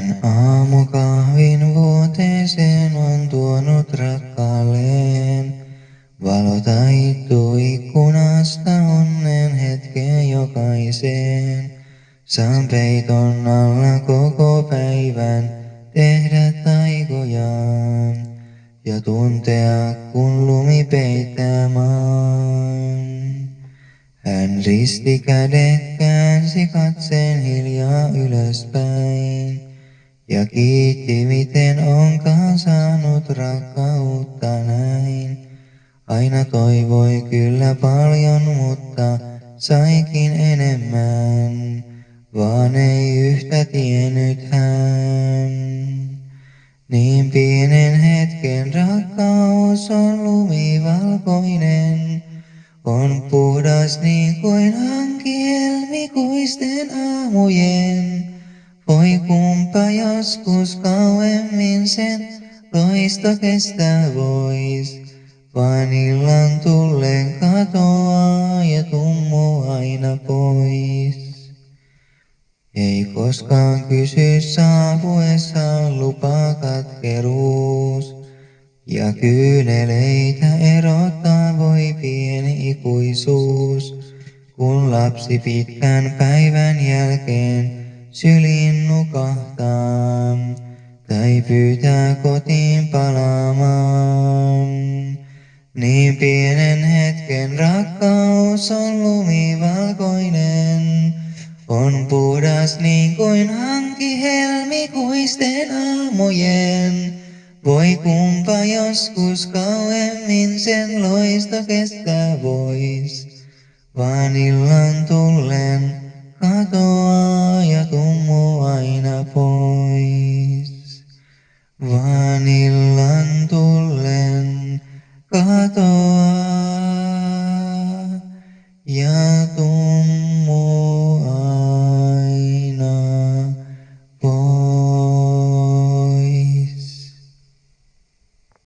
Hän aamukahvin vuoteeseen on tuonut rakkaalleen. Valo taittuu ikkunasta onnen hetkeen jokaiseen. Saan peiton alla koko päivän tehdä taikojaan ja tuntea, kun lumi peittää maan. Hän risti kädet, käänsi katseen hiljaa ylöspäin ja kiitti, miten onkaan saanut rakkautta näin. Aina toivoi kyllä paljon, mutta saikin enemmän, vaan ei yhtä tiennyt hän. Niin pienen hetken rakkaus on lumivalkoinen, on puhdas niin kuin hanki helmikuisten aamujen. Voi kumpa joskus kauemmin sen loisto kestää vois, vaan illan tullen katoaa ja tummuu aina pois. Ei koskaan kysy saapuessaan lupa katkeruus, ja kyyneleitä erottaa voi pieni ikuisuus, kun lapsi pitkän päivän jälkeen syliin nukahtaa tai pyytää kotiin palaamaan. Niin pienen hetken rakkaus on lumivalkoinen, on puhdas niin kuin hanki helmikuisten aamujen. Voi kumpa joskus kauemmin sen loisto kestää vois, vaan illan tullen katoaa ja tummuu aina pois. Vaan